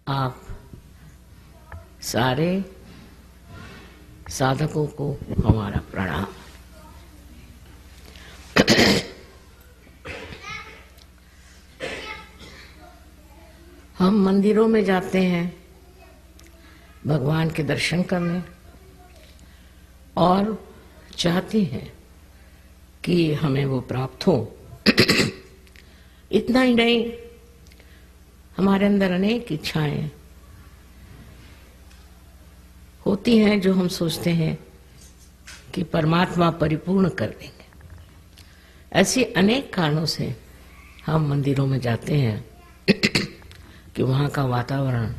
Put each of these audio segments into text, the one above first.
आप सारे साधकों को हमारा प्रणाम। हम मंदिरों में जाते हैं भगवान के दर्शन करने और चाहते हैं कि हमें वो प्राप्त हो। इतना ही नहीं, हमारे अंदर अनेक इच्छाएं होती हैं जो हम सोचते हैं कि परमात्मा परिपूर्ण कर देंगे। ऐसी अनेक कारणों से हम मंदिरों में जाते हैं कि वहाँ का वातावरण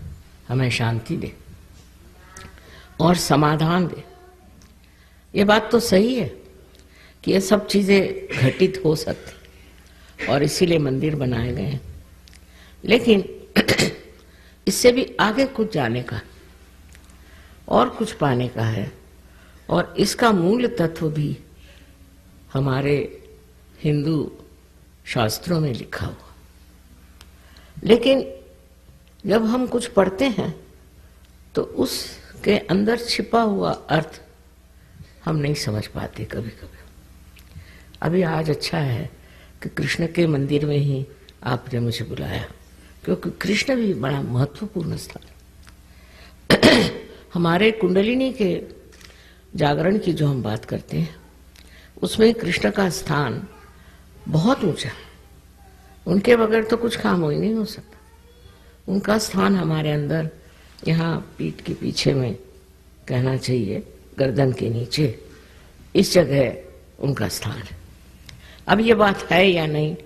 हमें शांति दे और समाधान दे। ये बात तो सही है कि ये सब चीज़ें घटित हो सकती और इसीलिए मंदिर बनाए गए हैं, लेकिन इससे भी आगे कुछ जाने का और कुछ पाने का है, और इसका मूल तत्व भी हमारे हिंदू शास्त्रों में लिखा हुआ। लेकिन जब हम कुछ पढ़ते हैं तो उसके अंदर छिपा हुआ अर्थ हम नहीं समझ पाते कभी कभी। अभी आज अच्छा है कि कृष्ण के मंदिर में ही आपने मुझे बुलाया, क्योंकि कृष्ण भी बड़ा महत्वपूर्ण स्थान। हमारे कुंडलिनी के जागरण की जो हम बात करते हैं उसमें कृष्ण का स्थान बहुत ऊंचा। उनके बगैर तो कुछ काम ही नहीं हो सकता। उनका स्थान हमारे अंदर, यहाँ पीठ के पीछे में कहना चाहिए, गर्दन के नीचे, इस जगह उनका स्थान है। अब ये बात है या नहीं,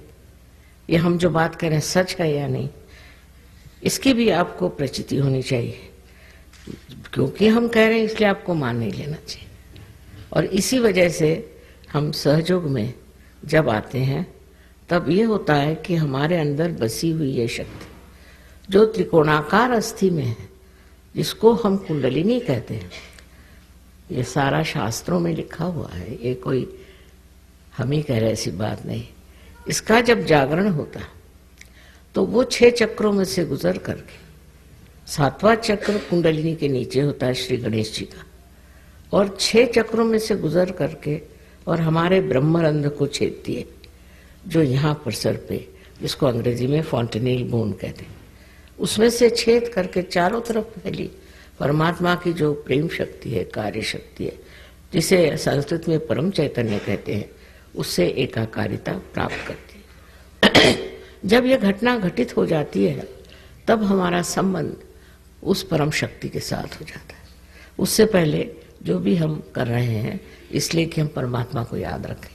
ये हम जो बात करें सच है या नहीं, इसकी भी आपको प्रचिति होनी चाहिए। क्योंकि हम कह रहे हैं इसलिए आपको मान नहीं लेना चाहिए। और इसी वजह से हम सहयोग में जब आते हैं तब ये होता है कि हमारे अंदर बसी हुई ये शक्ति जो त्रिकोणाकार अस्थि में है, जिसको हम कुंडलिनी कहते हैं, ये सारा शास्त्रों में लिखा हुआ है। ये कोई हम ही कह रहे ऐसी बात नहीं। इसका जब जागरण होता तो वो 6 चक्रों में से गुजर करके 7वां चक्र कुंडलिनी के नीचे होता है श्री गणेश जी का, और 6 चक्रों में से गुजर करके और हमारे ब्रह्मरंध्र को छेदती है, जो यहाँ पर सर पे, जिसको अंग्रेजी में फॉन्टेनेल बोन कहते हैं, उसमें से छेद करके चारों तरफ फैली परमात्मा की जो प्रेम शक्ति है, कार्य शक्ति है, जिसे संस्कृत में परम चैतन्य कहते हैं, उससे एकाकारिता प्राप्त करती है। जब यह घटना घटित हो जाती है तब हमारा संबंध उस परम शक्ति के साथ हो जाता है। उससे पहले जो भी हम कर रहे हैं इसलिए कि हम परमात्मा को याद रखें,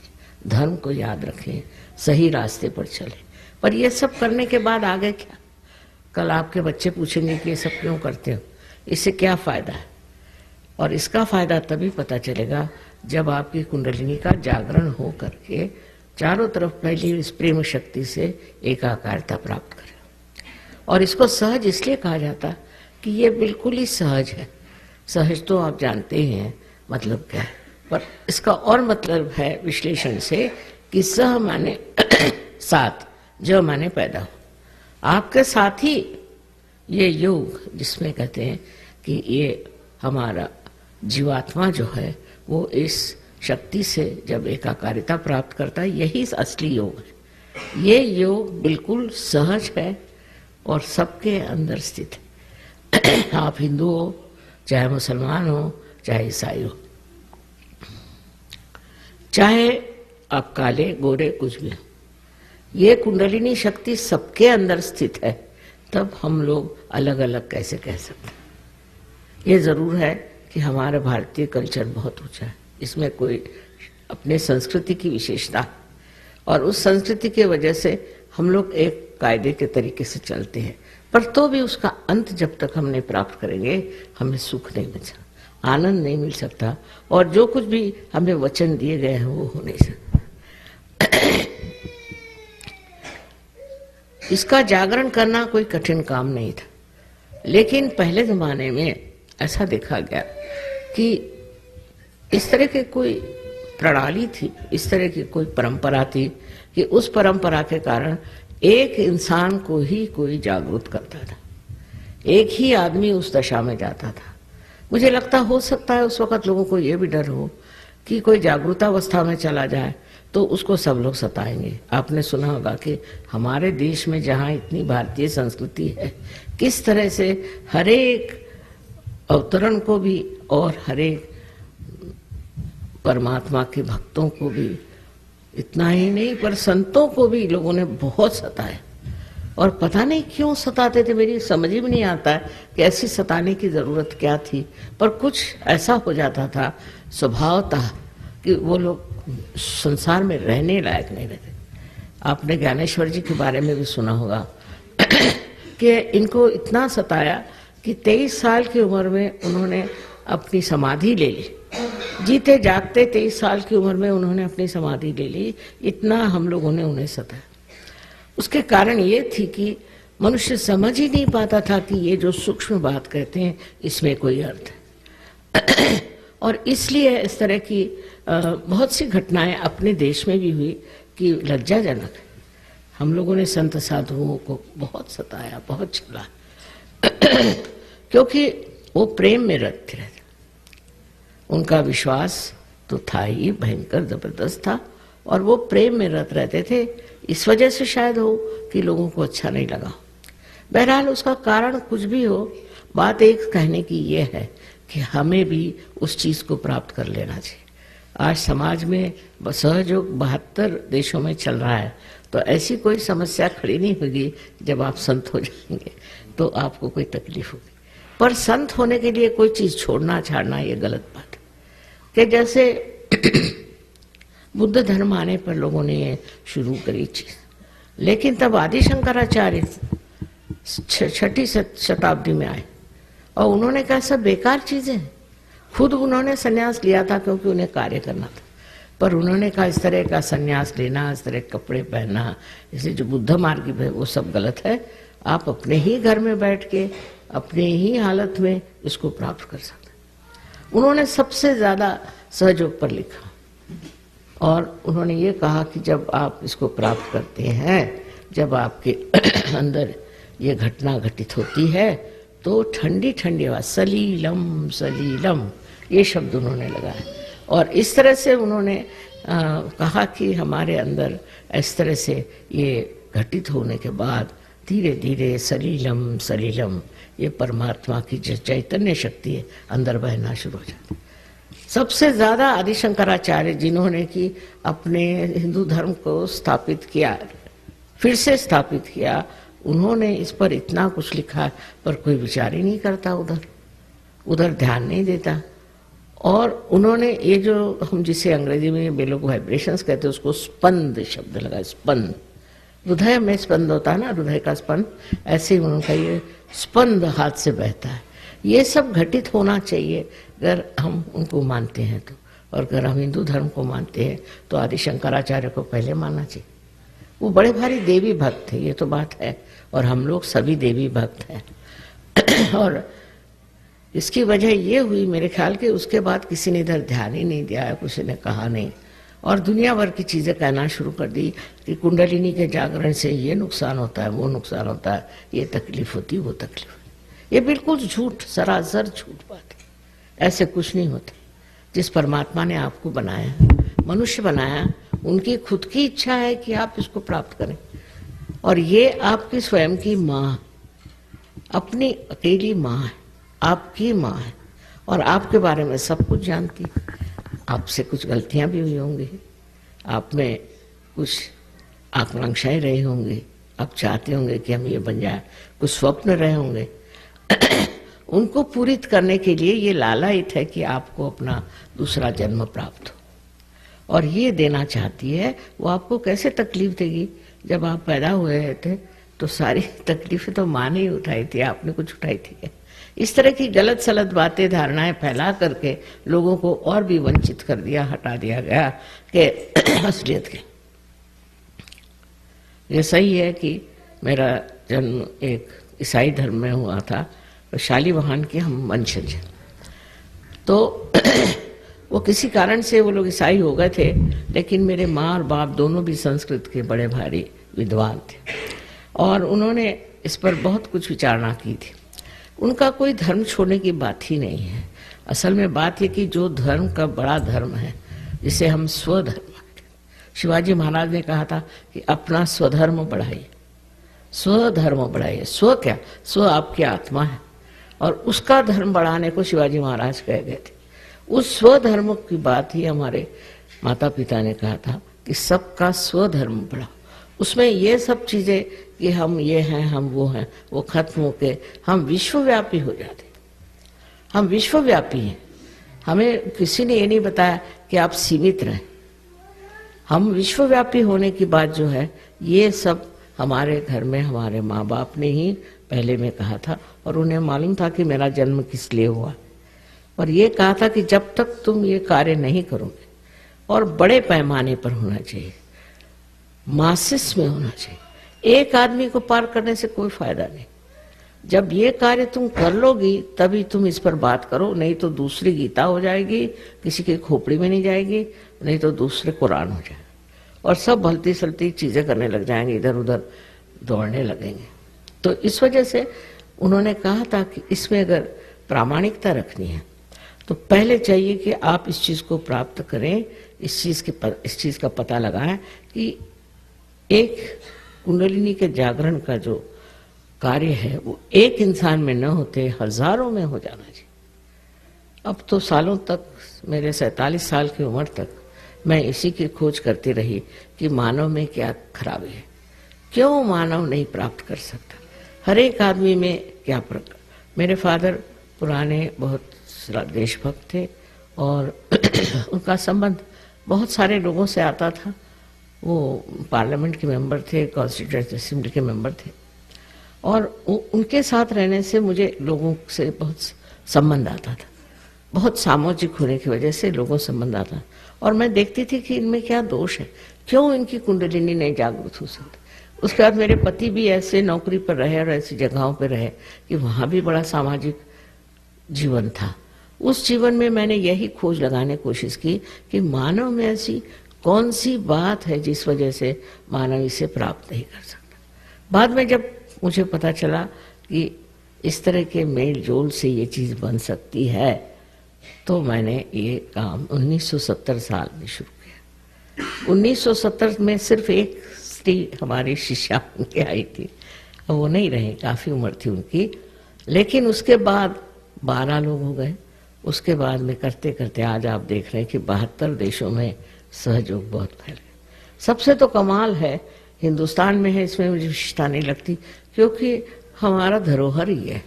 धर्म को याद रखें, सही रास्ते पर चलें। पर ये सब करने के बाद आगे क्या? कल आपके बच्चे पूछेंगे कि ये सब क्यों करते हो, इससे क्या फ़ायदा है? और इसका फ़ायदा तभी पता चलेगा जब आपकी कुंडलिनी का जागरण हो करके चारों तरफ फैली इस प्रेम शक्ति से एकाकारता प्राप्त करें। और इसको सहज इसलिए कहा जाता कि ये बिल्कुल ही सहज है। सहज तो आप जानते ही हैं मतलब क्या है, पर इसका और मतलब है विश्लेषण से कि सह माने साथ, जो माने पैदा हो। आपके साथ ही ये योग, जिसमें कहते हैं कि ये हमारा जीवात्मा जो है वो इस शक्ति से जब एकाकारिता प्राप्त करता है, यही असली योग है। ये योग बिल्कुल सहज है और सबके अंदर स्थित है। आप हिंदू हो, चाहे मुसलमान हो, चाहे ईसाई हो, चाहे आप काले गोरे कुछ भी हो, ये कुंडलिनी शक्ति सबके अंदर स्थित है। तब हम लोग अलग अलग कैसे कह सकते हैं? ये ज़रूर है कि हमारा भारतीय कल्चर बहुत ऊंचा है, इसमें कोई अपने संस्कृति की विशेषता, और उस संस्कृति के वजह से हम लोग एक कायदे के तरीके से चलते हैं। पर तो भी उसका अंत जब तक हम नहीं प्राप्त करेंगे हमें सुख नहीं मिल सकता, आनंद नहीं मिल सकता, और जो कुछ भी हमें वचन दिए गए हैं वो हो नहीं सकता। इसका जागरण करना कोई कठिन काम नहीं था, लेकिन पहले ज़माने में ऐसा देखा गया कि इस तरह की कोई प्रणाली थी, इस तरह की कोई परंपरा थी कि उस परंपरा के कारण एक इंसान को ही कोई जागरूक करता था। एक ही आदमी उस दशा में जाता था। मुझे लगता हो सकता है उस वक्त लोगों को ये भी डर हो कि कोई जागरूकतावस्था में चला जाए तो उसको सब लोग सताएंगे। आपने सुना होगा कि हमारे देश में जहाँ इतनी भारतीय संस्कृति है, किस तरह से हरेक अवतरण को भी और हरेक परमात्मा के भक्तों को भी, इतना ही नहीं पर संतों को भी लोगों ने बहुत सताया। और पता नहीं क्यों सताते थे, मेरी समझ ही में नहीं आता है कि ऐसी सताने की जरूरत क्या थी। पर कुछ ऐसा हो जाता था स्वभावतः कि वो लोग संसार में रहने लायक नहीं रहते। आपने ज्ञानेश्वर जी के बारे में भी सुना होगा कि इनको इतना सताया कि 23 साल की उम्र में उन्होंने अपनी समाधि ले ली। जीते जागते 23 साल की उम्र में उन्होंने अपनी समाधि ले ली। इतना हम लोगों ने उन्हें सताया। उसके कारण ये थी कि मनुष्य समझ ही नहीं पाता था कि ये जो सूक्ष्म बात कहते हैं इसमें कोई अर्थ है। और इसलिए इस तरह की बहुत सी घटनाएं अपने देश में भी हुई कि लज्जाजनक है। हम लोगों ने संत साधुओं को बहुत सताया, बहुत छला क्योंकि वो प्रेम में रत थे। उनका विश्वास तो था ही भयंकर जबरदस्त था और वो प्रेम में रत रहते थे। इस वजह से शायद हो कि लोगों को अच्छा नहीं लगा। बहरहाल उसका कारण कुछ भी हो, बात एक कहने की ये है कि हमें भी उस चीज को प्राप्त कर लेना चाहिए। आज समाज में सहयोग 72 देशों में चल रहा है, तो ऐसी कोई समस्या खड़ी नहीं होगी जब आप संत हो जाएंगे तो आपको कोई तकलीफ होगी। पर संत होने के लिए कोई चीज छोड़ना छाड़ना ये गलत बात है। कि जैसे बुद्ध धर्म आने पर लोगों ने ये शुरू करी चीज, लेकिन तब आदि शंकराचार्य 6ठी शताब्दी में आए और उन्होंने कहा सब बेकार चीजें। खुद उन्होंने संन्यास लिया था क्योंकि उन्हें कार्य करना था, पर उन्होंने कहा इस तरह का संन्यास लेना, इस तरह के कपड़े पहनना, इसे जो बुद्ध मार्ग है वो सब गलत है। आप अपने ही घर में बैठ के अपने ही हालत में इसको प्राप्त कर सकते हैं। उन्होंने सबसे ज्यादा सहयोग पर लिखा और उन्होंने ये कहा कि जब आप इसको प्राप्त करते हैं, जब आपके अंदर ये घटना घटित होती है तो ठंडी ठंडी आवाज सलीलम सलीलम ये शब्द उन्होंने लगाया। और इस तरह से उन्होंने कहा कि हमारे अंदर इस तरह से ये घटित होने के बाद धीरे धीरे सलीलम सलीलम ये परमात्मा की जो चैतन्य शक्ति है अंदर बहना शुरू हो जाती। सबसे ज्यादा आदि शंकराचार्य जिन्होंने कि अपने हिंदू धर्म को स्थापित किया, फिर से स्थापित किया, उन्होंने इस पर इतना कुछ लिखा पर कोई विचार ही नहीं करता, उधर ध्यान नहीं देता। और उन्होंने ये जो हम जिसे अंग्रेजी में वे लोग वाइब्रेशंस कहते हैं उसको स्पंद शब्द लगा। स्पंद, हृदय में स्पंद होता है ना, हृदय का स्पंद, ऐसे ही उनका ये स्पंद हाथ से बहता है। ये सब घटित होना चाहिए अगर हम उनको मानते हैं तो। और अगर हम हिंदू धर्म को मानते हैं तो आदि शंकराचार्य को पहले मानना चाहिए। वो बड़े भारी देवी भक्त थे, ये तो बात है, और हम लोग सभी देवी भक्त हैं। और इसकी वजह ये हुई मेरे ख्याल के उसके बाद किसी ने इधर ध्यान ही नहीं दिया, किसी ने कहा नहीं, और दुनिया भर की चीज़ें कहना शुरू कर दी कि कुंडलिनी के जागरण से ये नुकसान होता है, वो नुकसान होता है, ये तकलीफ होती, वो तकलीफ। ये बिल्कुल झूठ, सरासर झूठ बात है। ऐसे कुछ नहीं होता। जिस परमात्मा ने आपको बनाया, मनुष्य बनाया, उनकी खुद की इच्छा है कि आप इसको प्राप्त करें। और ये आपकी स्वयं की माँ, अपनी अकेली माँ है, आपकी माँ है, और आपके बारे में सब कुछ जानती है। आपसे कुछ गलतियां भी हुई होंगी, आप में कुछ आकांक्षाएं रही होंगी, आप चाहते होंगे कि हम ये बन जाए, कुछ स्वप्न रहे होंगे। उनको पूरित करने के लिए ये लालायित है कि आपको अपना दूसरा जन्म प्राप्त हो, और ये देना चाहती है। वो आपको कैसे तकलीफ देगी? जब आप पैदा हुए थे तो सारी तकलीफें तो माँ ने ही उठाई थी, आपने कुछ उठाई थी क्या? इस तरह की गलत सलत बातें, धारणाएं फैला करके लोगों को और भी वंचित कर दिया, हटा दिया गया कि असलियत के। ये सही है कि मेरा जन्म एक ईसाई धर्म में हुआ था, तो शालिवाहन के हम वंशज हैं, तो वो किसी कारण से वो लोग ईसाई हो गए थे, लेकिन मेरे माँ और बाप दोनों भी संस्कृत के बड़े भारी विद्वान थे और उन्होंने इस पर बहुत कुछ विचारणा की थी। उनका कोई धर्म छोड़ने की बात ही नहीं है। असल में बात ये कि जो धर्म का बड़ा धर्म है, जिसे हम स्वधर्म, शिवाजी महाराज ने कहा था कि अपना स्वधर्म बढ़ाइए, स्वधर्म बढ़ाइए। स्व क्या? स्व आपकी आत्मा है, और उसका धर्म बढ़ाने को शिवाजी महाराज कह गए थे। उस स्वधर्म की बात ही हमारे माता पिता ने कहा था कि सबका स्वधर्म बढ़ाओ। उसमें ये सब चीजें कि हम ये हैं, हम वो हैं, वो खत्म होके हम विश्वव्यापी हो जाते। हम विश्वव्यापी हैं। हमें किसी ने ये नहीं बताया कि आप सीमित रहें। हम विश्वव्यापी होने की बात जो है, ये सब हमारे घर में हमारे माँ बाप ने ही पहले में कहा था, और उन्हें मालूम था कि मेरा जन्म किस लिए हुआ। और ये कहा था कि जब तक तुम ये कार्य नहीं करोगे, और बड़े पैमाने पर होना चाहिए, मासिस में होना चाहिए, एक आदमी को पार करने से कोई फायदा नहीं। जब ये कार्य तुम कर लोगी तभी तुम इस पर बात करो, नहीं तो दूसरी गीता हो जाएगी, किसी की खोपड़ी में नहीं जाएगी, नहीं तो दूसरे कुरान हो जाएगा, और सब भलती सलती चीजें करने लग जाएंगे, इधर उधर दौड़ने लगेंगे। तो इस वजह से उन्होंने कहा था कि इसमें अगर प्रामाणिकता रखनी है तो पहले चाहिए कि आप इस चीज को प्राप्त करें, इस चीज का पता लगाएं कि एक कुंडलिनी के जागरण का जो कार्य है वो एक इंसान में न होते हजारों में हो जाना चाहिए। अब तो सालों तक, मेरे 47 साल की उम्र तक मैं इसी की खोज करती रही कि मानव में क्या खराबी है, क्यों मानव नहीं प्राप्त कर सकता, हर एक आदमी में क्या फर्क। मेरे फादर पुराने बहुत देशभक्त थे, और उनका संबंध बहुत सारे लोगों से आता था। वो पार्लियामेंट के मेंबर थे, कॉन्स्टिट्यूएंट असेंबली के मेंबर थे, और उनके साथ रहने से मुझे लोगों से बहुत संबंध आता था। बहुत सामाजिक होने की वजह से लोगों से संबंध आता, और मैं देखती थी कि इनमें क्या दोष है, क्यों इनकी कुंडलिनी नहीं जागृत हो सकती। उसके बाद मेरे पति भी ऐसे नौकरी पर रहे और ऐसी जगहों पर रहे कि वहाँ भी बड़ा सामाजिक जीवन था। उस जीवन में मैंने यही खोज लगाने की कोशिश की कि मानव में ऐसी कौन सी बात है जिस वजह से मानव इसे प्राप्त नहीं कर सकता। बाद में जब मुझे पता चला कि इस तरह के मेल जोल से ये चीज़ बन सकती है, तो मैंने ये काम 1970 साल में शुरू किया। 1970 में सिर्फ एक स्त्री हमारी शिष्या उनके आई थी, अब वो नहीं रहे, काफ़ी उम्र थी उनकी, लेकिन उसके बाद 12 लोग हो गए। उसके बाद में करते करते आज आप देख रहे हैं कि 72 देशों में सहयोग बहुत फैल गया। सबसे तो कमाल है हिंदुस्तान में है, इसमें मुझे विशिष्टता नहीं लगती, क्योंकि हमारा धरोहर ही है,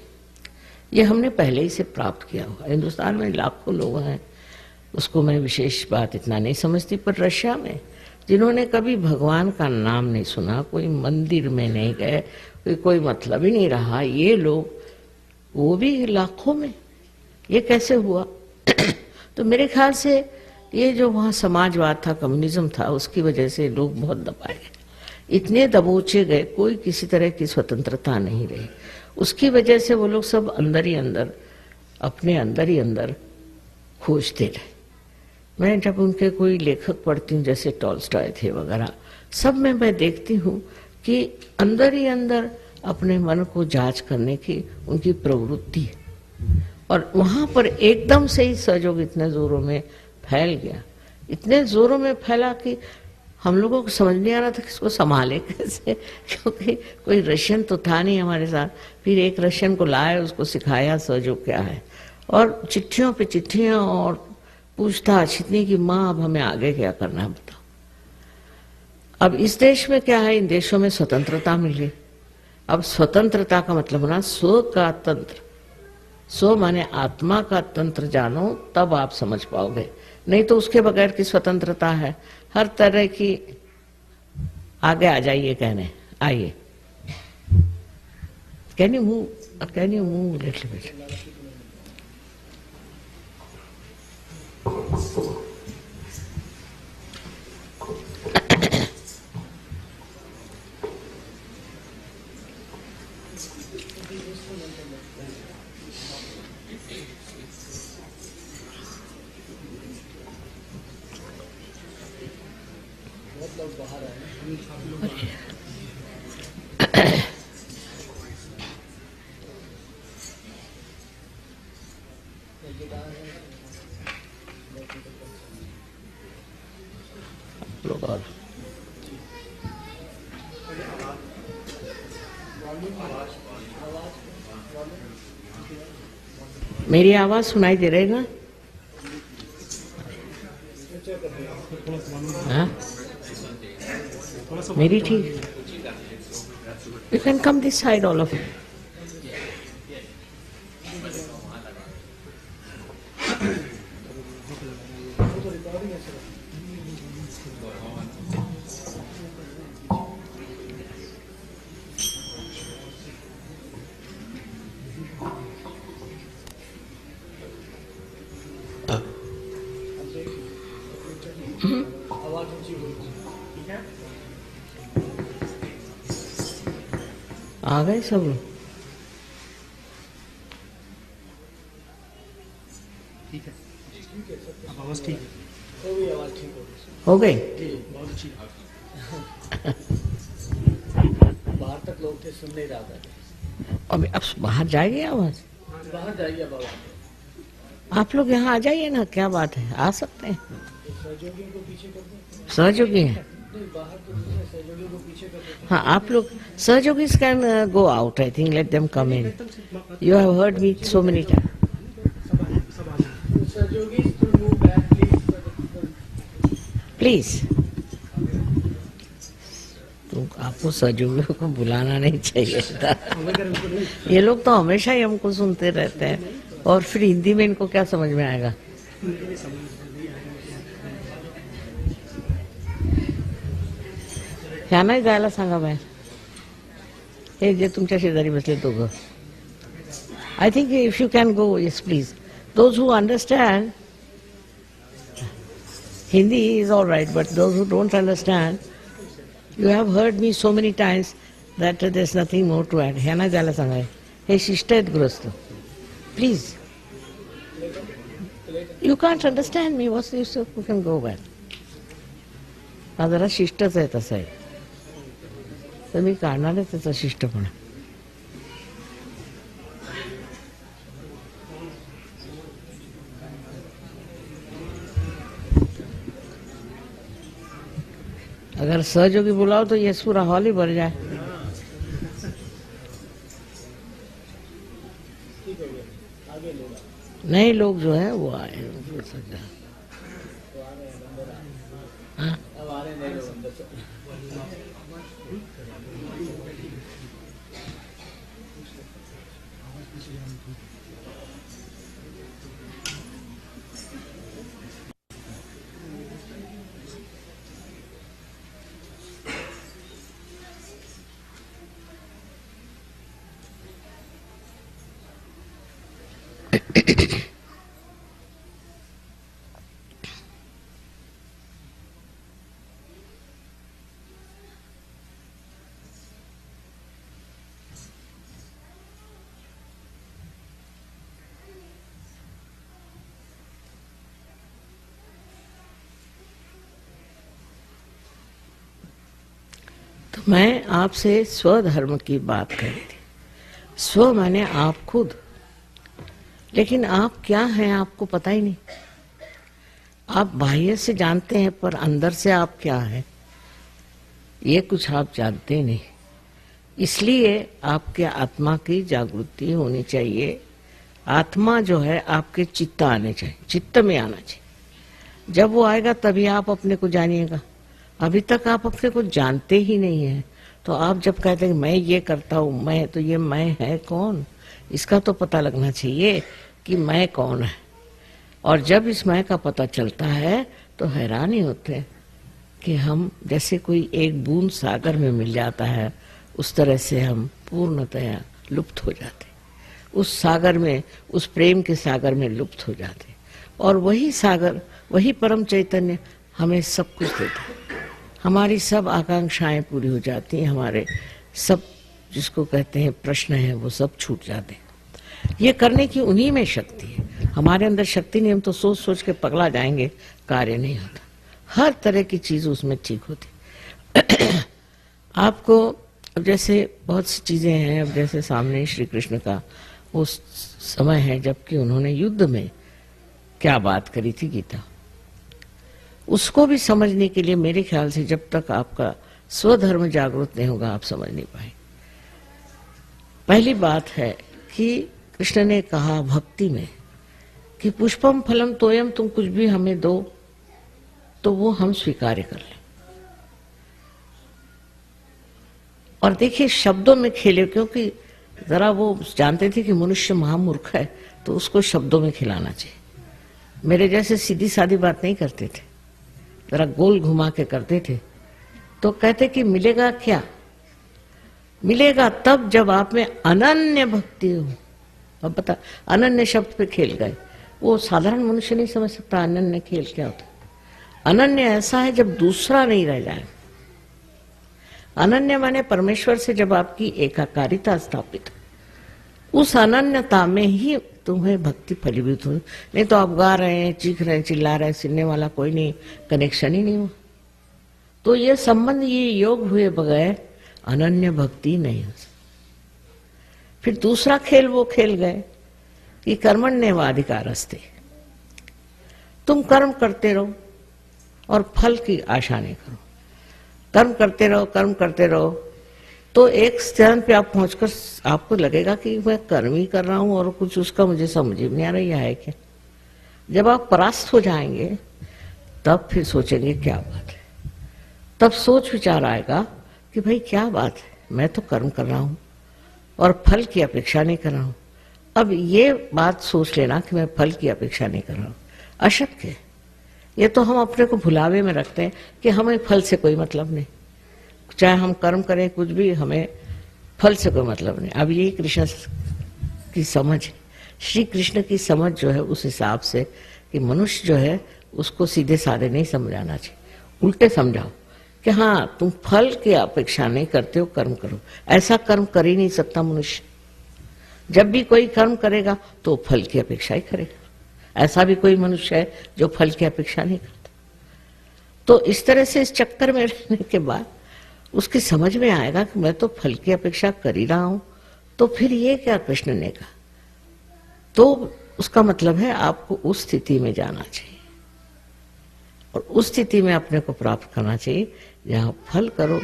ये हमने पहले ही से प्राप्त किया हुआ। हिंदुस्तान में लाखों लोग हैं, उसको मैं विशेष बात इतना नहीं समझती, पर रशिया में जिन्होंने कभी भगवान का नाम नहीं सुना, कोई मंदिर में नहीं गए, कोई मतलब ही नहीं रहा, ये लोग वो भी लाखों में, ये कैसे हुआ? तो मेरे ख्याल से ये जो वहाँ समाजवाद था, कम्युनिज्म था, उसकी वजह से लोग बहुत दबाए गए, इतने दबोचे गए, कोई किसी तरह की स्वतंत्रता नहीं रही। उसकी वजह से वो लोग सब अंदर ही अंदर, अपने अंदर ही अंदर खोजते रहे। मैं जब उनके कोई लेखक पढ़ती हूँ, जैसे टॉल्स्टॉय थे वगैरह, सब में मैं देखती हूँ कि अंदर ही अंदर अपने मन को जांच करने की उनकी प्रवृत्ति है, और वहाँ पर एकदम से ही सहयोग इतने जोरों में फैल गया, इतने जोरों में फैला कि हम लोगों को समझ नहीं आ रहा था कि इसको संभाले कैसे, क्योंकि कोई रशियन तो था नहीं हमारे साथ। फिर एक रशियन को लाया, उसको सिखाया सहयोग क्या है, और चिट्ठियों पे चिट्ठियाँ और पूछताछ इतनी कि माँ अब हमें आगे क्या करना है बताओ। अब इस देश में क्या है, इन देशों में स्वतंत्रता मिली। अब स्वतंत्रता का मतलब होना स्व का तंत्र, स्व माने आत्मा का तंत्र जानो, तब आप समझ पाओगे, नहीं तो उसके बगैर की स्वतंत्रता है। हर तरह की आगे आ जाइए कहने, आइए, can you move little bit. लोग और मेरी आवाज सुनाई दे रही ना? हाँ? मेरी ठीक? You can come this side, all of you. आ गए सब लोग? ठीक है, अब आवाज ठीक हो गई? बहुत अच्छी। बाहर तक लोग थे, सुन नहीं रहा था। अब बाहर जाएगी आवाज? बाहर जाइए बाबा। आप लोग यहाँ आ जाइए ना, क्या बात है, आ सकते हैं। सहयोगियों को पीछे कर दो। सहयोगी हैं? नहीं, बाहर तो दूसरे सहयोगियों को पीछे कर दो। हाँ, आप लोग सहयोगी can go out, I think let them come in. You have heard me so many time. सहयोगी to move back, please. Please. तो आपको सहयोगियों को बुलाना नहीं चाहिए था। ये लोग तो हमेशा ही हमको सुनते रहते हैं, और फिर हिंदी में इनको क्या समझ में आएगा? ह्या नाही जायला सांगा बाहेर, हे जे तुमच्या शेजारी बसले दोघं. I think if you can go, yes please. Those who understand Hindi is all right, but those who don't understand, you have heard me so many times that there's nothing more to add. ह्या नाही जायला सांगा, हे शिष्ट आहेत गृहस्थ. Please, you can't understand me. What's use you can go back. हा जरा शिष्टच आहे, तसं आहे तर मी काढणार आहे त्याचा शिष्टपणा. अगर सहयोगी बुलाओ तो ये पूरा हॉल ही भर जाए. नहीं, लोग जो है वो आए. हाँ, तो मैं आपसे स्वधर्म की बात कर रही थी. स्व माने आप खुद, लेकिन आप क्या हैं आपको पता ही नहीं. आप बाह्य से जानते हैं, पर अंदर से आप क्या हैं ये कुछ आप जानते नहीं. इसलिए आपके आत्मा की जागृति होनी चाहिए. आत्मा जो है आपके चित्त आने चाहिए, चित्त में आना चाहिए. जब वो आएगा तभी आप अपने को जानिएगा. अभी तक आप अपने को जानते ही नहीं है. तो आप जब कहते हैं मैं ये करता हूँ, मैं, तो ये मैं है कौन, इसका तो पता लगना चाहिए कि मैं कौन है. और जब इस मैं का पता चलता है तो हैरान ही होते कि हम जैसे कोई एक बूंद सागर में मिल जाता है, उस तरह से हम पूर्णतया लुप्त हो जाते. उस सागर में, उस प्रेम के सागर में लुप्त हो जाते. और वही सागर, वही परम चैतन्य हमें सब कुछ देता है. हमारी सब आकांक्षाएं पूरी हो जाती हैं, हमारे सब जिसको कहते हैं प्रश्न है वो सब छूट जाते हैं. ये करने की उन्हीं में शक्ति है. हमारे अंदर शक्ति नहीं, हम तो सोच सोच के पगला जाएंगे, कार्य नहीं होता. हर तरह की चीज उसमें ठीक होती. आपको अब जैसे बहुत सी चीजें हैं, अब जैसे सामने श्री कृष्ण का वो समय है जबकि उन्होंने युद्ध में क्या बात करी थी गीता, उसको भी समझने के लिए मेरे ख्याल से जब तक आपका स्वधर्म जागृत नहीं होगा आप समझ नहीं पाए। पहली बात है कि कृष्ण ने कहा भक्ति में कि पुष्पम फलम तोयम, तुम कुछ भी हमें दो तो वो हम स्वीकार कर लें। और देखिए शब्दों में खेले, क्योंकि जरा वो जानते थे कि मनुष्य महामूर्ख है तो उसको शब्दों में खिलाना चाहिए। मेरे जैसे सीधी सादी बात नहीं करते थे, जरा गोल घुमा के करते थे। तो कहते कि मिलेगा क्या, मिलेगा तब जब आप में अनन्य भक्ति हो। अब बता, अनन्य शब्द पे खेल गए, वो साधारण मनुष्य नहीं समझ सकता अनन्य खेल क्या होता है। अनन्य ऐसा है जब दूसरा नहीं रह जाए। अनन्य माने परमेश्वर से जब आपकी एकाकारिता स्थापित, उस अनन्यता में ही तुम्हें भक्ति फलीभूत हो। नहीं तो आप गा रहे हैं, चीख रहे हैं, चिल्ला रहे हैं, सुनने वाला कोई नहीं, कनेक्शन ही नहीं हुआ। तो ये संबंध, ये योग हुए बगैर अनन्य भक्ति नहीं हो सकती। फिर दूसरा खेल वो खेल गए कि कर्मण्येवाधिकारस्ते, तुम कर्म करते रहो और फल की आशा नहीं करो। कर्म करते रहो, कर्म करते रहो, तो एक स्थान पे आप पहुंचकर आपको लगेगा कि मैं कर्म ही कर रहा हूं और कुछ उसका मुझे समझ में नहीं आ रही है क्या। जब आप परास्त हो जाएंगे तब फिर सोचेंगे क्या बात है, तब सोच विचार आएगा कि भाई क्या बात है, मैं तो कर्म कर रहा हूं और फल की अपेक्षा नहीं कर रहा हूं। अब ये बात सोच लेना कि मैं फल की अपेक्षा नहीं कर रहा हूं, अशक्य है। ये तो हम अपने को भुलावे में रखते हैं कि हमें फल से कोई मतलब नहीं, चाहे हम कर्म करें कुछ भी, हमें फल से कोई मतलब नहीं। अब यही कृष्ण की समझ है, श्री कृष्ण की समझ जो है उस हिसाब से कि मनुष्य जो है उसको सीधे साधे नहीं समझाना चाहिए, उल्टे समझाओ कि हाँ तुम फल की अपेक्षा नहीं करते हो, कर्म करो। ऐसा कर्म कर ही नहीं सकता मनुष्य। जब भी कोई कर्म करेगा तो फल की अपेक्षा ही करेगा। ऐसा भी कोई मनुष्य है जो फल की अपेक्षा नहीं करता। तो इस तरह से इस चक्कर में रहने के बाद उसकी समझ में आएगा कि मैं तो फल की अपेक्षा कर ही रहा हूं, तो फिर ये क्या कृष्ण ने कहा। तो उसका मतलब है आपको उस स्थिति में जाना चाहिए और उस स्थिति में अपने को प्राप्त करना चाहिए जहां फल करो,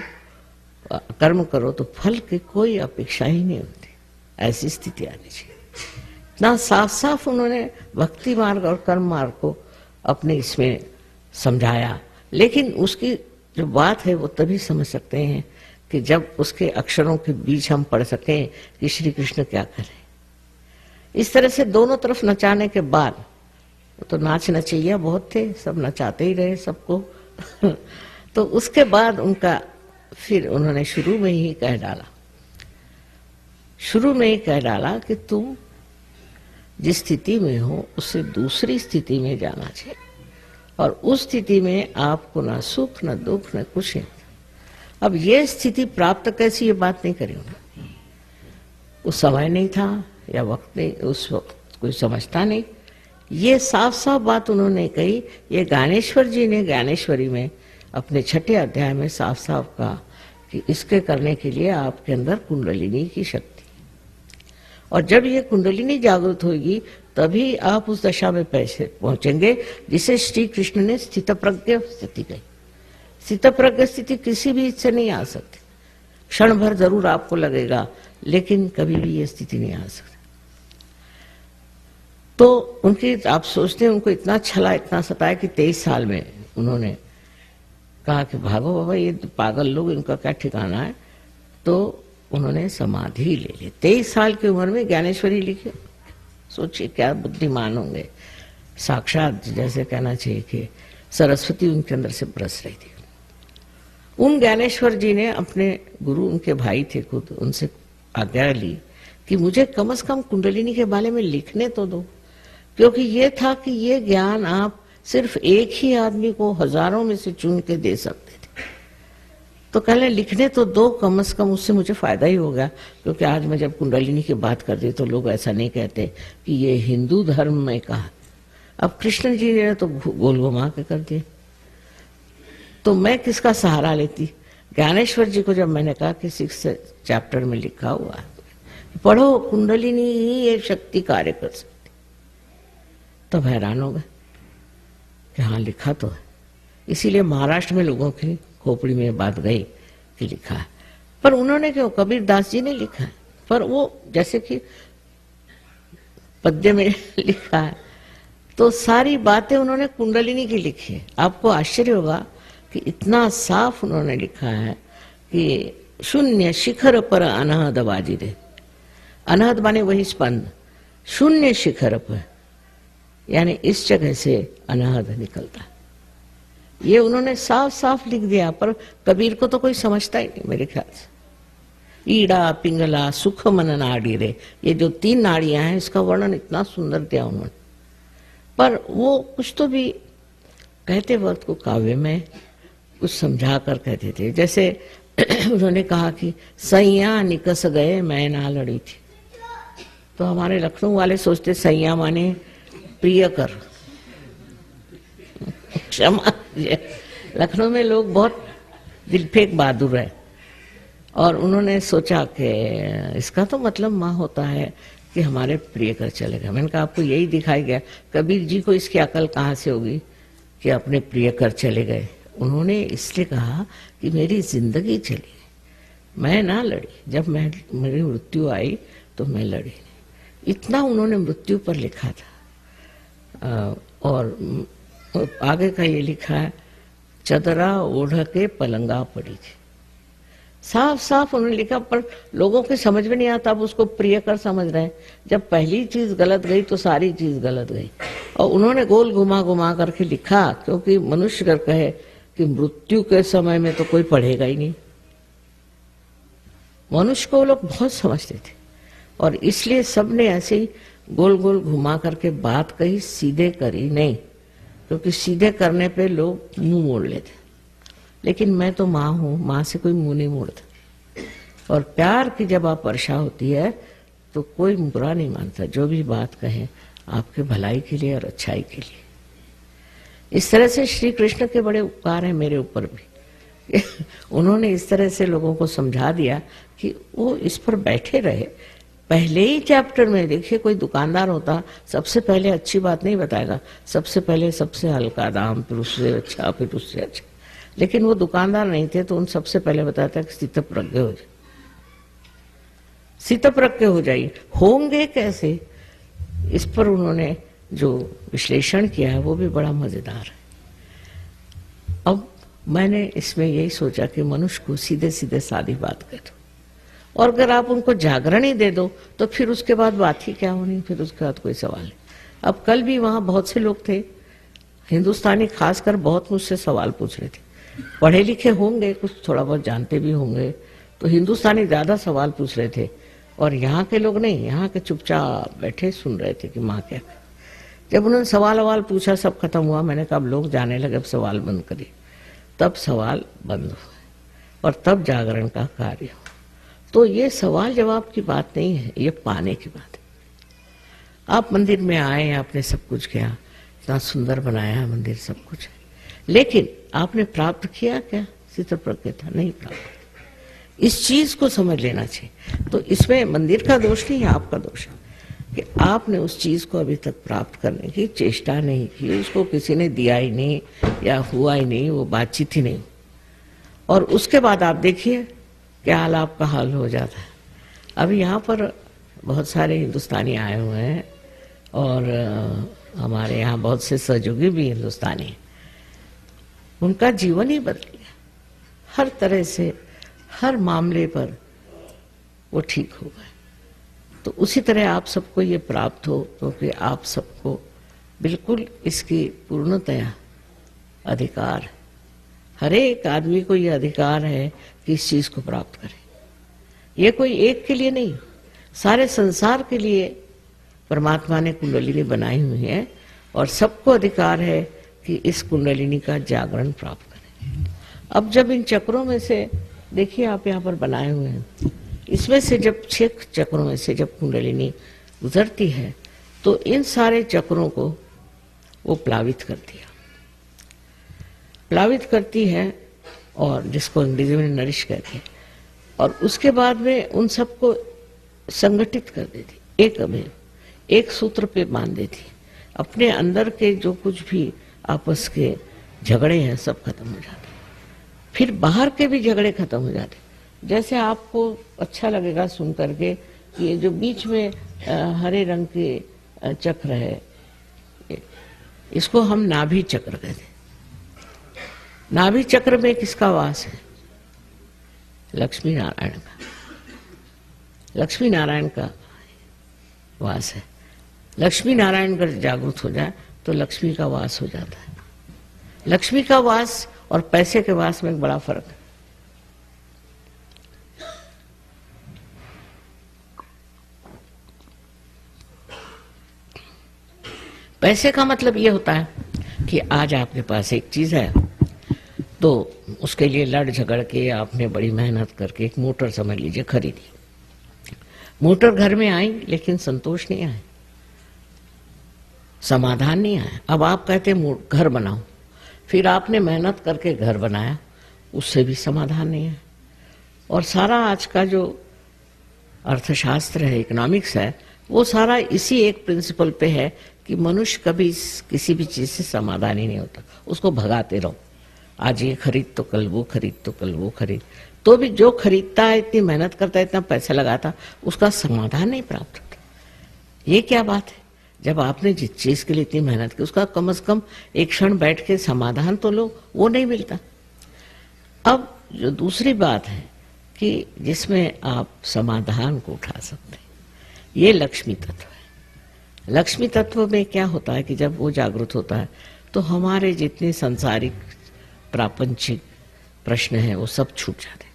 कर्म करो तो फल की कोई अपेक्षा ही नहीं होती। ऐसी स्थिति आनी चाहिए। इतना साफ साफ उन्होंने भक्ति मार्ग और कर्म मार्ग को अपने इसमें समझाया। लेकिन उसकी जो बात है वो तभी समझ सकते हैं कि जब उसके अक्षरों के बीच हम पढ़ सकें कि श्री कृष्ण क्या करें। इस तरह से दोनों तरफ नचाने के बाद, तो नाच नचैया बहुत थे, सब नचाते ही रहे सबको तो उसके बाद उनका फिर उन्होंने शुरू में ही कह डाला कि तुम जिस स्थिति में हो उससे दूसरी स्थिति में जाना चाहिए और उस स्थिति में आपको ना सुख न दुख न कुछ है। अब ये स्थिति प्राप्त कैसी, ये बात नहीं करी उन्होंने। उस समय नहीं था या वक्त नहीं, उस वक्त कोई समझता नहीं। ये साफ साफ बात उन्होंने कही। ये ज्ञानेश्वर जी ने ज्ञानेश्वरी में अपने 6ठे अध्याय में साफ साफ कहा कि इसके करने के लिए आपके अंदर कुंडलिनी की शक्ति, और जब ये कुंडलिनी जागृत होगी तभी आप उस दशा में पहुंचेंगे जिसे श्री कृष्ण ने स्थितप्रज्ञ स्थिति कही। स्थितप्रज्ञ स्थिति किसी भी से नहीं आ सकती। क्षण भर जरूर आपको लगेगा, लेकिन कभी भी ये स्थिति नहीं आ सकती। तो उनकी, आप सोचते हैं उनको इतना छला, इतना सताया कि 23 साल में उन्होंने कहा कि भागो बाबा, ये पागल लोग, इनका क्या ठिकाना है। तो उन्होंने समाधि ले ली। 23 साल की उम्र में ज्ञानेश्वरी लिखी। सोचिए क्या बुद्धिमान होंगे। साक्षात जैसे कहना चाहिए कि सरस्वती उनके अंदर से बरस रही थी। उन ज्ञानेश्वर जी ने अपने गुरु, उनके भाई थे खुद, उनसे आज्ञा ली कि मुझे कम से कम कुंडलिनी के बारे में लिखने तो दो, क्योंकि ये था कि ये ज्ञान आप सिर्फ एक ही आदमी को हजारों में से चुन के दे सकते थे। तो कहने लिखने तो दो कम से कम, उससे मुझे फायदा ही होगा। क्योंकि आज मैं जब कुंडलिनी की बात करती तो लोग ऐसा नहीं कहते कि ये हिंदू धर्म में कहा। अब कृष्ण जी ने तो गोल घुमा के कर दिया। तो मैं किसका सहारा लेती। ज्ञानेश्वर जी को जब मैंने कहा कि 6 चैप्टर में लिखा हुआ है, पढ़ो, कुंडलिनी ही ये शक्ति कार्य कर सकती, तब हैरान हो गए कि हाँ लिखा तो है। इसीलिए महाराष्ट्र में लोगों की खोपड़ी में बात गई कि लिखा है। पर उन्होंने क्यों, कबीर दास जी ने लिखा है, पर वो जैसे कि पद्य में लिखा है तो सारी बातें उन्होंने कुंडलिनी की लिखी है। आपको आश्चर्य होगा कि इतना साफ उन्होंने लिखा है कि शून्य शिखर पर अनहद बाजिरे। अनहद माने वही स्पंद, शून्य शिखर पर, यानी इस जगह से अनहद निकलता है। ये उन्होंने साफ साफ लिख दिया, पर कबीर को तो कोई समझता ही नहीं मेरे ख्याल से। ईड़ा पिंगला सुख मन नाड़ी रे, ये जो 3 नाड़ियां हैं इसका वर्णन इतना सुंदर दिया उन्होंने। पर वो कुछ तो भी कहते वक्त को काव्य में कुछ समझा कर कहते थे। जैसे उन्होंने कहा कि सैया निकस गए मैं ना लड़ी थी, तो हमारे लखनऊ वाले सोचते सैया माने प्रिय कर, क्षमा। लखनऊ में लोग बहुत दिलफेक बहादुर है, और उन्होंने सोचा कि इसका तो मतलब माँ होता है कि हमारे प्रिय कर चले गए। मैंने कहा आपको यही दिखाई गया, कबीर जी को इसकी अकल कहाँ से होगी कि अपने प्रिय कर चले गए। उन्होंने इसलिए कहा कि मेरी जिंदगी चली, मैं ना लड़ी, जब मेरी मृत्यु आई तो मैं लड़ी नहीं। इतना उन्होंने मृत्यु पर लिखा था। और आगे का ये लिखा है, चदरा ओढ़ के पलंगा पड़ी थी। साफ साफ उन्होंने लिखा, पर लोगों के समझ में नहीं आता, अब उसको प्रिय कर समझ रहे हैं। जब पहली चीज गलत गई तो सारी चीज गलत गई। और उन्होंने गोल घुमा घुमा करके लिखा, क्योंकि मनुष्य अगर कहे कि मृत्यु के समय में तो कोई पढ़ेगा ही नहीं। मनुष्य को वो लोग बहुत समझते थे, और इसलिए सबने ऐसे ही गोल गोल घुमा करके बात कही, सीधे करी नहीं, क्योंकि सीधे करने पे लोग मुंह मोड़ लेते। लेकिन मैं तो माँ हूं, माँ से कोई मुंह नहीं मोड़ता। और प्यार की जब आप वर्षा होती है तो कोई बुरा नहीं मानता, जो भी बात कहे आपके भलाई के लिए और अच्छाई के लिए। इस तरह से श्री कृष्ण के बड़े उपकार हैं मेरे ऊपर भी। उन्होंने इस तरह से लोगों को समझा दिया कि वो इस पर बैठे रहे। पहले ही चैप्टर में देखिए, कोई दुकानदार होता सबसे पहले अच्छी बात नहीं बताएगा, सबसे पहले सबसे हल्का दाम, फिर उससे अच्छा, फिर उससे अच्छा। लेकिन वो दुकानदार नहीं थे, तो उन सबसे पहले बताता कि स्थितप्रज्ञ हो जाए, स्थितप्रज्ञ हो जाइए। होंगे कैसे, इस पर उन्होंने जो विश्लेषण किया है वो भी बड़ा मजेदार है। अब मैंने इसमें यही सोचा कि मनुष्य को सीधे सीधे सादी बात कह दो, और अगर आप उनको जागरण ही दे दो तो फिर उसके बाद बात ही क्या होनी, फिर उसके बाद कोई सवाल नहीं। अब कल भी वहां बहुत से लोग थे, हिंदुस्तानी खासकर, बहुत मुझसे सवाल पूछ रहे थे। पढ़े लिखे होंगे, कुछ थोड़ा बहुत जानते भी होंगे, तो हिंदुस्तानी ज्यादा सवाल पूछ रहे थे, और यहाँ के लोग नहीं, यहाँ के चुपचाप बैठे सुन रहे थे कि माँ क्या। जब उन्होंने सवाल पूछा, सब खत्म हुआ, मैंने कहा अब लोग जाने लगे, अब सवाल बंद करिए। तब सवाल बंद हुए और तब जागरण का कार्य हो। तो ये सवाल जवाब की बात नहीं है, ये पाने की बात है। आप मंदिर में आए, आपने सब कुछ किया, इतना सुंदर बनाया मंदिर, सब कुछ है, लेकिन आपने प्राप्त किया क्या? स्थितप्रज्ञता नहीं प्राप्त। इस चीज को समझ लेना चाहिए। तो इसमें मंदिर का दोष नहीं है, आपका दोष है कि आपने उस चीज को अभी तक प्राप्त करने की चेष्टा नहीं की, उसको किसी ने दिया ही नहीं या हुआ ही नहीं, वो बातचीत ही नहीं। और उसके बाद आप देखिए क्या हाल आपका हाल हो जाता है। अभी यहाँ पर बहुत सारे हिंदुस्तानी आए हुए हैं, और हमारे यहाँ बहुत से सहयोगी भी हिंदुस्तानी हैं। उनका जीवन ही बदल गया, हर तरह से, हर मामले पर वो ठीक हो गए। तो उसी तरह आप सबको ये प्राप्त हो, क्योंकि आप सबको बिल्कुल इसकी पूर्णतया अधिकार है। हर एक आदमी को ये अधिकार है कि इस चीज को प्राप्त करे। ये कोई एक के लिए नहीं, सारे संसार के लिए परमात्मा ने कुंडलिनी बनाई हुई है, और सबको अधिकार है कि इस कुंडलिनी का जागरण प्राप्त करें। अब जब इन चक्रों में से देखिए, आप यहाँ पर बनाए हुए हैं, इसमें से जब 6 चक्रों में से जब कुंडलिनी गुजरती है तो इन सारे चक्रों को वो प्लावित करती है, प्लावित करती है, और जिसको अंग्रेजी में नरिश कहते हैं। और उसके बाद में उन सबको संगठित कर देती, एक अभी एक सूत्र पे बांध देती। अपने अंदर के जो कुछ भी आपस के झगड़े हैं सब खत्म हो जाते हैं। फिर बाहर के भी झगड़े खत्म हो जाते हैं। जैसे आपको अच्छा लगेगा सुन करके कि ये जो बीच में हरे रंग के चक्र है, इसको हम नाभि चक्र कहते हैं। नाभि चक्र में किसका वास है? लक्ष्मी नारायण का। लक्ष्मी नारायण का वास है। लक्ष्मी नारायण अगर जागृत हो जाए तो लक्ष्मी का वास हो जाता है। लक्ष्मी का वास और पैसे के वास में एक बड़ा फर्क है। पैसे का मतलब ये होता है कि आज आपके पास एक चीज है तो उसके लिए लड़ झगड़ के आपने बड़ी मेहनत करके एक मोटर समझ लीजिए खरीदी। मोटर घर में आई लेकिन संतोष नहीं आया, समाधान नहीं आया। अब आप कहते घर बनाओ, फिर आपने मेहनत करके घर बनाया, उससे भी समाधान नहीं है। और सारा आज का जो अर्थशास्त्र है, इकोनॉमिक्स है, वो सारा इसी एक प्रिंसिपल पे है कि मनुष्य कभी किसी भी चीज से समाधान ही नहीं होता, उसको भगाते रहो। आज ये खरीद तो कल वो खरीद, तो कल वो खरीद, तो भी जो खरीदता है, इतनी मेहनत करता है, इतना पैसा लगाता, उसका समाधान नहीं प्राप्त होता। ये क्या बात है? जब आपने जिस चीज के लिए इतनी मेहनत की उसका कम से कम एक क्षण बैठ के समाधान तो लो, वो नहीं मिलता। अब जो दूसरी बात है कि जिसमें आप समाधान को उठा सकते हैं, ये लक्ष्मी तत्व है। लक्ष्मी तत्व में क्या होता है कि जब वो जागृत होता है तो हमारे जितने सांसारिक प्रापंचिक प्रश्न हैं वो सब छूट जाते हैं।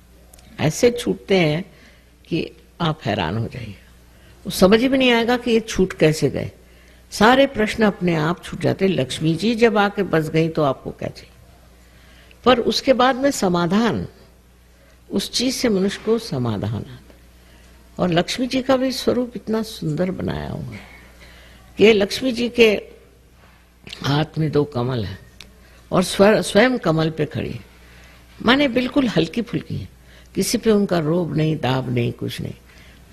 ऐसे छूटते हैं कि आप हैरान हो जाइएगा, वो समझ में नहीं आएगा कि ये छूट कैसे गए। सारे प्रश्न अपने आप छूट जाते हैं। लक्ष्मी जी जब आके बस गई तो आपको क्या चाहिए? पर उसके बाद में समाधान, उस चीज से मनुष्य को समाधान आता है। और लक्ष्मी जी का भी स्वरूप इतना सुंदर बनाया हुआ है कि लक्ष्मी जी के हाथ में 2 कमल है और स्वयं कमल पे खड़ी है, माने बिल्कुल हल्की फुल्की है। किसी पे उनका रोब नहीं, दाब नहीं, कुछ नहीं,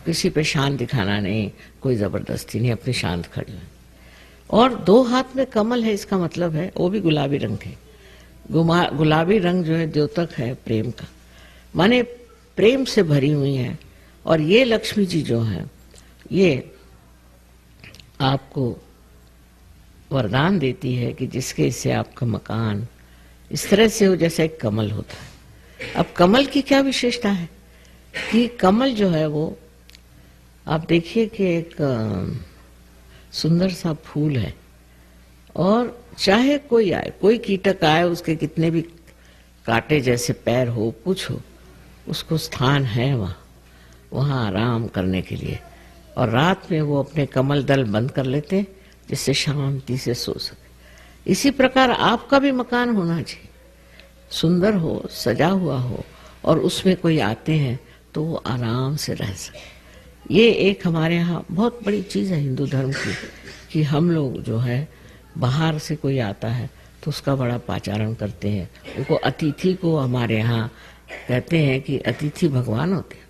किसी पे शान दिखाना नहीं, कोई जबरदस्ती नहीं, अपनी शांत खड़ी है। और 2 हाथ में कमल है, इसका मतलब है वो भी गुलाबी रंग के। गुलाबी रंग जो है द्योतक है प्रेम का, माने प्रेम से भरी हुई है। और ये लक्ष्मी जी जो है ये आपको वरदान देती है कि जिसके से आपका मकान इस तरह से हो जैसे एक कमल होता है। अब कमल की क्या विशेषता है कि कमल जो है वो आप देखिए कि एक सुंदर सा फूल है और चाहे कोई आए, कोई कीटक आए, उसके कितने भी कांटे जैसे पैर हो, कुछ हो, उसको स्थान है वहाँ आराम करने के लिए। और रात में वो अपने कमल दल बंद कर लेते हैं जिससे शांति से सो सके। इसी प्रकार आपका भी मकान होना चाहिए, सुंदर हो, सजा हुआ हो, और उसमें कोई आते हैं तो वो आराम से रह सके। ये एक हमारे यहाँ बहुत बड़ी चीज़ है हिंदू धर्म की कि हम लोग जो है बाहर से कोई आता है तो उसका बड़ा पाचारण करते हैं। उनको अतिथि को हमारे यहाँ कहते हैं कि अतिथि भगवान होते हैं।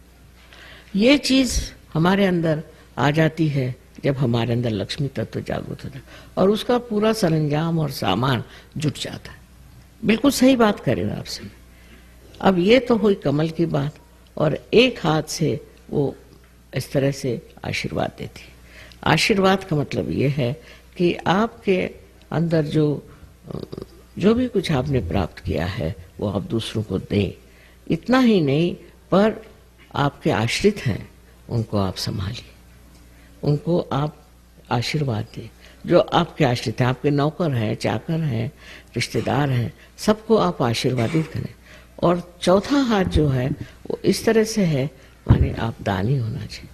ये चीज़ हमारे अंदर आ जाती है जब हमारे अंदर लक्ष्मी तत्व जागृत होता है और उसका पूरा सरंजाम और सामान जुट जाता है। बिल्कुल सही बात करें आपसे। अब ये तो हुई कमल की बात, और एक हाथ से वो इस तरह से आशीर्वाद देती है। आशीर्वाद का मतलब ये है कि आपके अंदर जो भी कुछ आपने प्राप्त किया है वो आप दूसरों को दें। इतना ही नहीं, पर आपके आश्रित हैं उनको आप संभालिए, उनको आप आशीर्वाद दें। जो आपके आश्रित हैं, आपके नौकर हैं, चाकर हैं, रिश्तेदार हैं, सबको आप आशीर्वादित करें। और चौथा हाथ जो है वो इस तरह से है, माने आप दानी होना चाहिए,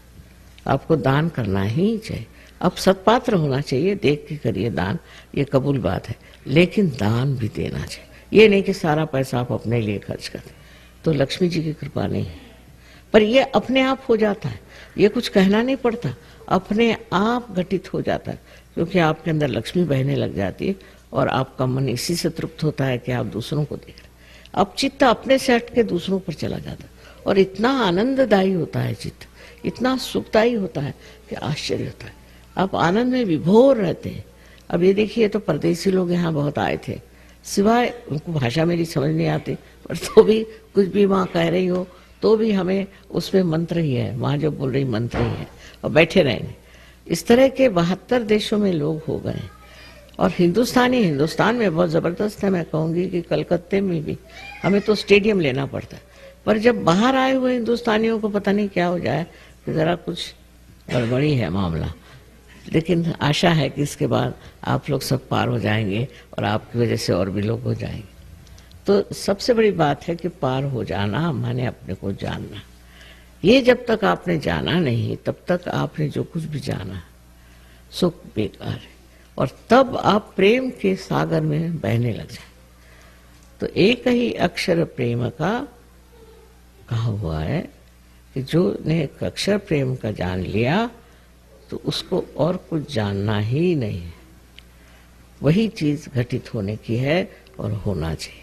आपको दान करना ही चाहिए। अब सत्पात्र होना चाहिए, देख के करिए दान, ये कबूल बात है, लेकिन दान भी देना चाहिए। ये नहीं कि सारा पैसा आप अपने लिए खर्च करें, तो लक्ष्मी जी की कृपा नहीं है। पर ये अपने आप हो जाता है, ये कुछ कहना नहीं पड़ता, अपने आप घटित हो जाता है, क्योंकि आपके अंदर लक्ष्मी बहने लग जाती है और आपका मन इसी से तृप्त होता है कि आप दूसरों को देख रहे हैं। अब चित्त अपने से हट के दूसरों पर चला जाता है और इतना आनंददायी होता है चित्त, इतना सुखदायी होता है कि आश्चर्य होता है। आप आनंद में विभोर रहते हैं, अब ये देखिए, तो परदेसी लोग यहाँ बहुत आए थे, सिवाय उनको भाषा मेरी समझ नहीं आती, पर तो भी कुछ भी माँ कह रही हो तो भी हमें उसमें मंत्र ही है, माँ जो बोल रही मंत्र ही है, और बैठे रहेंगे। इस तरह के 72 देशों में लोग हो गए। और हिंदुस्तान में बहुत ज़बरदस्त है। मैं कहूँगी कि कलकत्ते में भी हमें तो स्टेडियम लेना पड़ता है, पर जब बाहर आए हुए हिंदुस्तानियों को पता नहीं क्या हो जाए कि ज़रा कुछ गड़बड़ी है मामला। लेकिन आशा है कि इसके बाद आप लोग सब पार हो जाएंगे और आपकी वजह से और भी लोग हो जाएंगे। तो सबसे बड़ी बात है कि पार हो जाना माने अपने को जानना। ये जब तक आपने जाना नहीं, तब तक आपने जो कुछ भी जाना सो बेकार है, और तब आप प्रेम के सागर में बहने लग जाए। तो एक ही अक्षर प्रेम का कहा हुआ है कि जो ने एक अक्षर प्रेम का जान लिया तो उसको और कुछ जानना ही नहीं है। वही चीज घटित होने की है और होना चाहिए।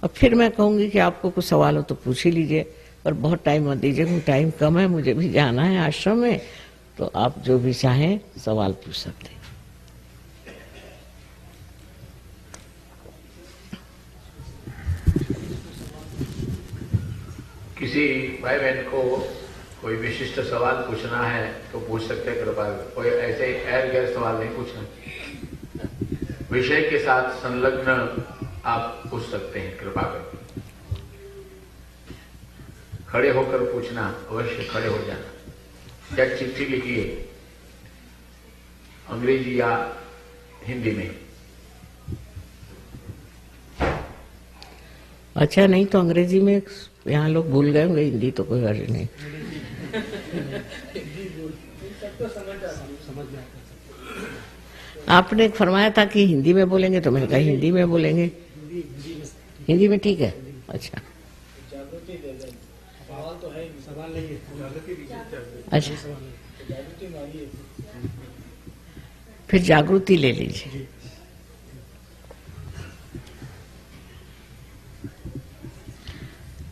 अब फिर मैं कहूँगी कि आपको कुछ सवाल हो तो पूछ ही लीजिए, पर बहुत टाइम मत दीजिए क्योंकि टाइम कम है, मुझे भी जाना है आश्रम में। तो आप जो भी चाहें सवाल पूछ सकते हैं। किसी भाई बहन को कोई विशिष्ट सवाल पूछना है तो पूछ सकते हैं, कृपा। कोई ऐसे एर गैर सवाल नहीं पूछना, विषय के साथ संलग्न आप पूछ सकते हैं, कृपा कर। खड़े होकर पूछना, अवश्य खड़े हो जाना। या चिट्ठी लिखिए अंग्रेजी या हिंदी में। अच्छा, नहीं तो अंग्रेजी में यहाँ लोग भूल गए होंगे, हिंदी तो कोई हर्ज नहीं। आपने फरमाया था कि हिंदी में बोलेंगे, तो मैंने कहा हिंदी में बोलेंगे। हिंदी में ठीक है। अच्छा अच्छा, फिर जागृति ले लीजिए।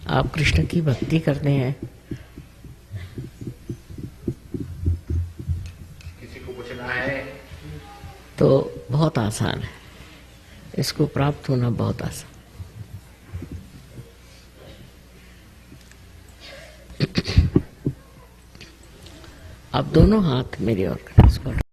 आप कृष्ण की भक्ति करते हैं। किसी को पूछना है तो बहुत आसान है, इसको प्राप्त होना बहुत आसान। आप दोनों हाथ मेरी ओर करें।